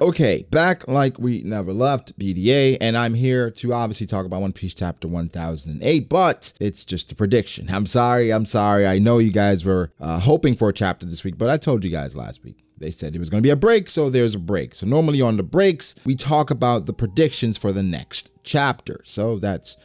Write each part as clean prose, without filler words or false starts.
Okay, back like we never left, B.D.A, and I'm here to obviously talk about One Piece chapter 1008, but it's just a prediction. I'm sorry. I know you guys were hoping for a chapter this week, but I told you guys last week. They said there was going to be a break, so there's a break. So normally on the breaks, we talk about the predictions for the next chapter. So that's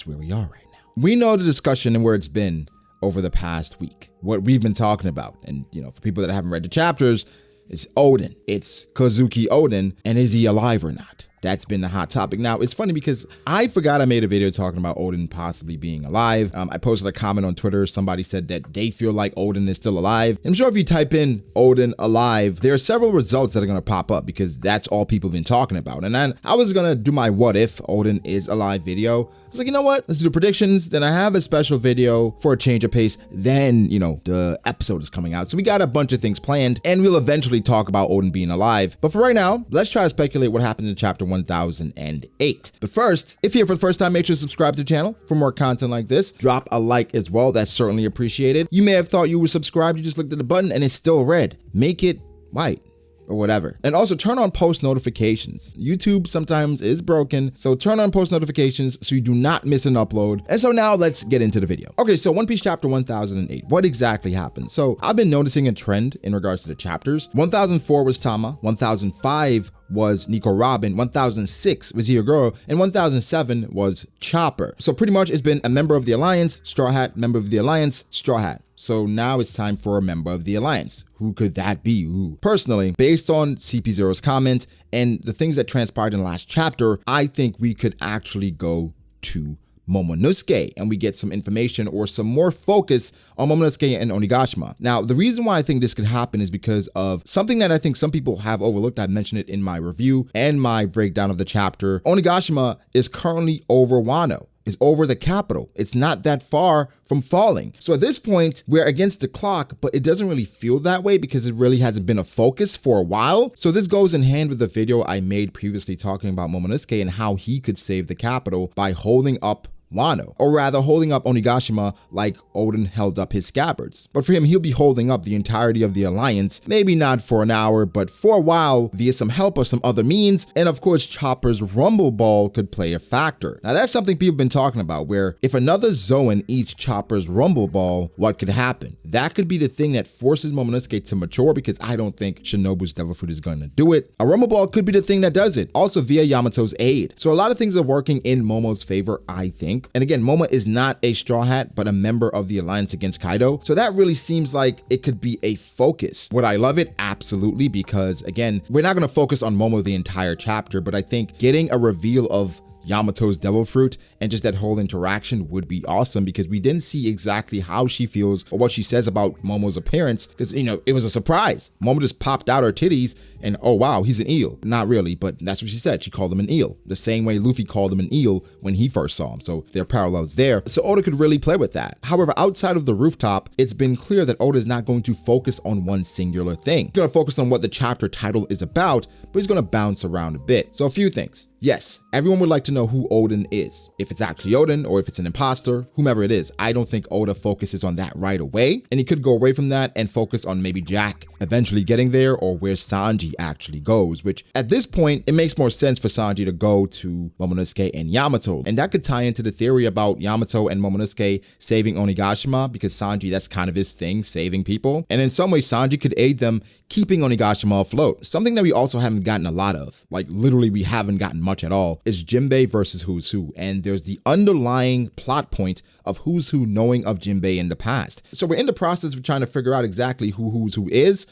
where we are right now. We know the discussion and where it's been over the past week, what we've been talking about. And, you know, for people that haven't read the chapters, it's Oden. It's Kozuki Oden, and is he alive or not? That's been the hot topic. Now, it's funny because I forgot I made a video talking about Oden possibly being alive. I posted a comment on Twitter. Somebody said that they feel like Oden is still alive. I'm sure if you type in Oden alive, there are several results that are going to pop up because that's all people have been talking about. And then I was going to do my what if Oden is alive video. I was like, you know what? Let's do the predictions. Then I have a special video for a change of pace. Then, you know, the episode is coming out. So we got a bunch of things planned and we'll eventually talk about Oden being alive. But for right now, let's try to speculate what happened in chapter 1008. But first, if you're here for the first time, make sure to subscribe to the channel for more content like this. Drop a like as well. That's certainly appreciated. You may have thought you were subscribed. You just looked at the button and it's still red. Make it white. Or whatever. And also turn on post notifications. YouTube sometimes is broken, so turn on post notifications so you do not miss an upload. And so now let's get into the video. Okay, so One Piece chapter 1008. What exactly happened? So I've been noticing a trend in regards to the chapters. 1004 was Tama, 1005 was Nico Robin, 1006 was Hyogoro, and 1007 was Chopper. So pretty much it's been a member of the Alliance, Straw Hat, member of the Alliance, Straw Hat. So now it's time for a member of the Alliance. Who could that be? Ooh. Personally, based on CP0's comment and the things that transpired in the last chapter, I think we could actually go to Momonosuke and we get some information or some more focus on Momonosuke and Onigashima. Now, the reason why I think this could happen is because of something that I think some people have overlooked. I mentioned it in my review and my breakdown of the chapter. Onigashima is currently over Wano. Is over the capital. It's not that far from falling. So at this point, we're against the clock, but it doesn't really feel that way because it really hasn't been a focus for a while. So this goes in hand with the video I made previously talking about Momonosuke and how he could save the capital by holding up Wano, or rather holding up Onigashima like Oden held up his scabbards. But for him, he'll be holding up the entirety of the Alliance, maybe not for an hour, but for a while via some help or some other means. And of course, Chopper's Rumble Ball could play a factor. Now that's something people have been talking about, where if another Zoan eats Chopper's Rumble Ball, what could happen? That could be the thing that forces Momonosuke to mature, because I don't think Shinobu's Devil Fruit is going to do it. A Rumble Ball could be the thing that does it, also via Yamato's aid. So a lot of things are working in Momo's favor, I think. And again, Momo is not a Straw Hat, but a member of the Alliance against Kaido. So that really seems like it could be a focus. Would I love it? Absolutely, because again, we're not going to focus on Momo the entire chapter, but I think getting a reveal of Yamato's Devil Fruit and just that whole interaction would be awesome, because we didn't see exactly how she feels or what she says about Momo's appearance, because, you know, it was a surprise. Momo just popped out her titties and, oh wow, he's an eel. Not really, but that's what she said. She called him an eel, the same way Luffy called him an eel when he first saw him. So there are parallels there. So Oda could really play with that. However, outside of the rooftop, it's been clear that Oda is not going to focus on one singular thing. He's going to focus on what the chapter title is about, but he's going to bounce around a bit. So a few things. Yes, everyone would like to know who Oden is. If it's actually Oden or if it's an imposter, whomever it is. I don't think Oda focuses on that right away. And he could go away from that and focus on maybe Jack eventually getting there, or where Sanji actually goes, which at this point, it makes more sense for Sanji to go to Momonosuke and Yamato. And that could tie into the theory about Yamato and Momonosuke saving Onigashima, because Sanji, that's kind of his thing, saving people. And in some way, Sanji could aid them keeping Onigashima afloat. Something that we also haven't gotten a lot of, like literally we haven't gotten much at all, is Jinbei versus Who's Who. And there's the underlying plot point of Who's Who knowing of Jinbei in the past. So we're in the process of trying to figure out exactly who Who's Who is.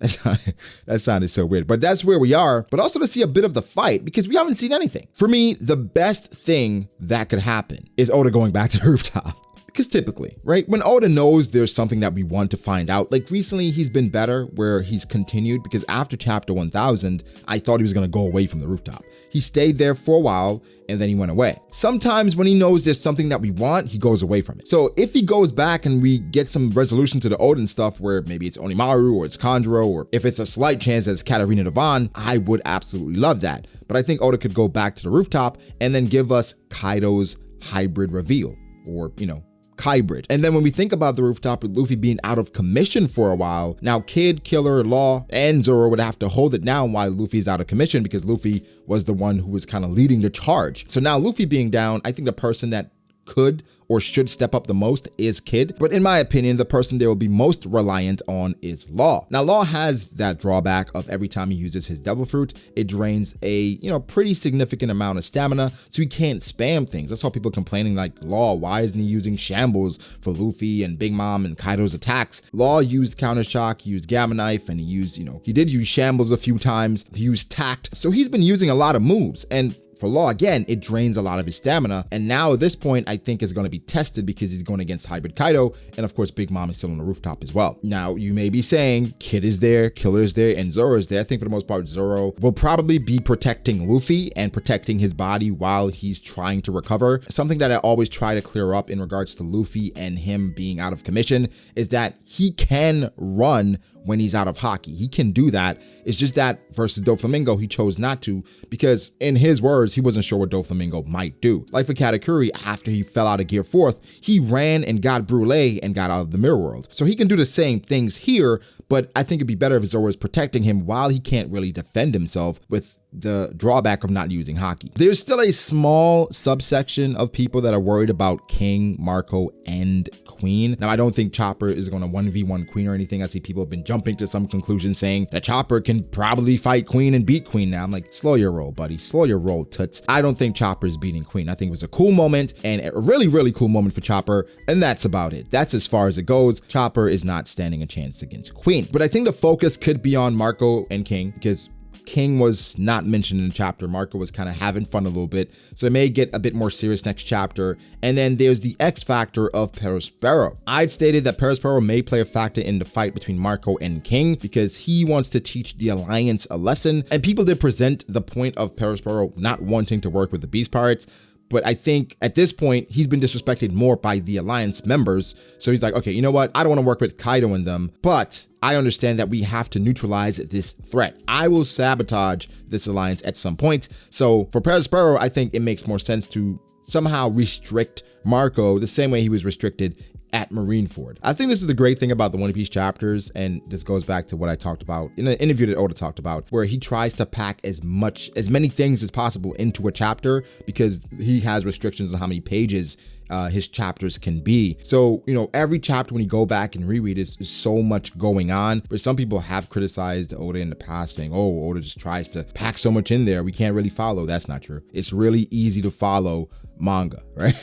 That sounded so weird, but that's where we are. But also to see a bit of the fight, because we haven't seen anything. For me, the best thing that could happen is Oda going back to the rooftop. Because typically, right, when Oda knows there's something that we want to find out, like recently he's been better where he's continued, because after chapter 1000, I thought he was going to go away from the rooftop. He stayed there for a while and then he went away. Sometimes when he knows there's something that we want, he goes away from it. So if he goes back and we get some resolution to the Oden stuff, where maybe it's Onimaru or it's Kanjuro, or if it's a slight chance that it's Katarina Devon, I would absolutely love that. But I think Oda could go back to the rooftop and then give us Kaido's hybrid reveal, or, you know, hybrid. And then when we think about the rooftop with Luffy being out of commission for a while, now Kid, Killer, Law, and Zoro would have to hold it down while Luffy's out of commission because Luffy was the one who was kind of leading the charge. So now Luffy being down, I think the person that could or should step up the most is Kid. But in my opinion, the person they will be most reliant on is Law. Now, Law has that drawback of every time he uses his Devil Fruit, it drains a, pretty significant amount of stamina, so he can't spam things. I saw people complaining like, Law, why isn't he using Shambles for Luffy and Big Mom and Kaido's attacks? Law used Counter Shock, he used Gamma Knife, and he used, he did use Shambles a few times. He used Tact. So he's been using a lot of moves. And for Law, again, it drains a lot of his stamina. And now at this point, I think is going to be tested because he's going against Hybrid Kaido. And of course, Big Mom is still on the rooftop as well. Now, you may be saying Kid is there, Killer is there, and Zoro is there. I think for the most part, Zoro will probably be protecting Luffy and protecting his body while he's trying to recover. Something that I always try to clear up in regards to Luffy and him being out of commission is that he can run when he's out of hockey. He can do that. It's just that versus Doflamingo, he chose not to because in his words, he wasn't sure what Doflamingo might do. Like for Katakuri, after he fell out of Gear 4th, he ran and got Brûlé and got out of the Mirror World. So he can do the same things here, but I think it'd be better if Zoro is protecting him while he can't really defend himself with the drawback of not using hockey. There's still a small subsection of people that are worried about King, Marco, and Queen. Now, I don't think Chopper is going to 1v1 Queen or anything. I see people have been jumping to some conclusions saying that Chopper can probably fight Queen and beat Queen now. I'm like, slow your roll, buddy. Slow your roll, toots. I don't think Chopper is beating Queen. I think it was a cool moment and a really, really cool moment for Chopper. And that's about it. That's as far as it goes. Chopper is not standing a chance against Queen. But I think the focus could be on Marco and King because King was not mentioned in the chapter. Marco was kind of having fun a little bit. So it may get a bit more serious next chapter. And then there's the X factor of Perospero. I'd stated that Perospero may play a factor in the fight between Marco and King because he wants to teach the Alliance a lesson. And people did present the point of Perospero not wanting to work with the Beast Pirates. But I think at this point, he's been disrespected more by the Alliance members. So he's like, okay, you know what? I don't want to work with Kaido and them, but I understand that we have to neutralize this threat. I will sabotage this alliance at some point. So for Perospero, I think it makes more sense to somehow restrict Marco the same way he was restricted at Marineford. I think this is the great thing about the One Piece chapters, and this goes back to what I talked about in an interview that Oda talked about, where he tries to pack as many things as possible into a chapter because he has restrictions on how many pages his chapters can be. So, every chapter when you go back and reread is so much going on, but some people have criticized Oda in the past saying, oh, Oda just tries to pack so much in there, we can't really follow. That's not true. It's really easy to follow manga, right?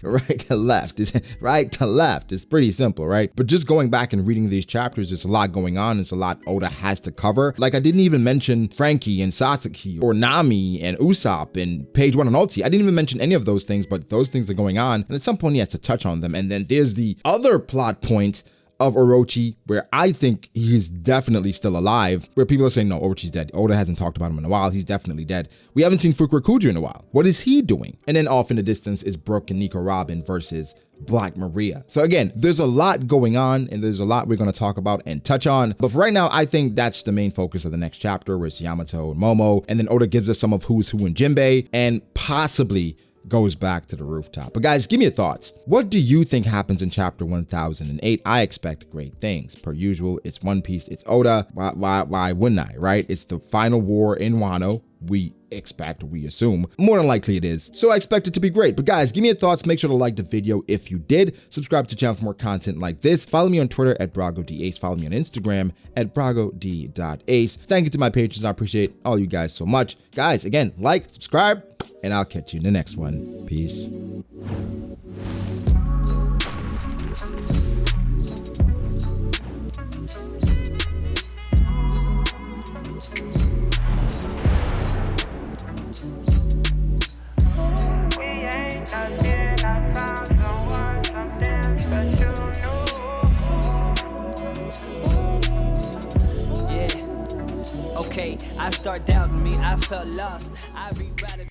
Right to left. It's right to left. It's pretty simple, right? But just going back and reading these chapters, there's a lot going on. It's a lot Oda has to cover. Like I didn't even mention Frankie and Sasaki or Nami and Usopp and Page 1 and Ulti. I didn't even mention any of those things, but those things are going on. And at some point he has to touch on them. And then there's the other plot point of Orochi, where I think he's definitely still alive, where people are saying, no, Orochi's dead. Oda hasn't talked about him in a while. He's definitely dead. We haven't seen Fukurokuju in a while. What is he doing? And then off in the distance is Brooke and Nico Robin versus Black Maria. So again, there's a lot going on and there's a lot we're going to talk about and touch on. But for right now, I think that's the main focus of the next chapter, where it's Yamato and Momo. And then Oda gives us some of who's who in Jinbei and possibly goes back to the rooftop. But guys, give me your thoughts. What do you think happens in chapter 1008? I expect great things. Per usual, it's One Piece, it's Oda. Why wouldn't I, right? It's the final war in Wano. We assume. More than likely it is. So I expect it to be great. But guys, give me your thoughts. Make sure to like the video if you did. Subscribe to the channel for more content like this. Follow me on Twitter at BragoDAce. Follow me on Instagram at BragoD.Ace. Thank you to my patrons. I appreciate all you guys so much. Guys, again, like, subscribe, and I'll catch you in the next one. Peace. I start doubting me, I felt lost. I rewrite it.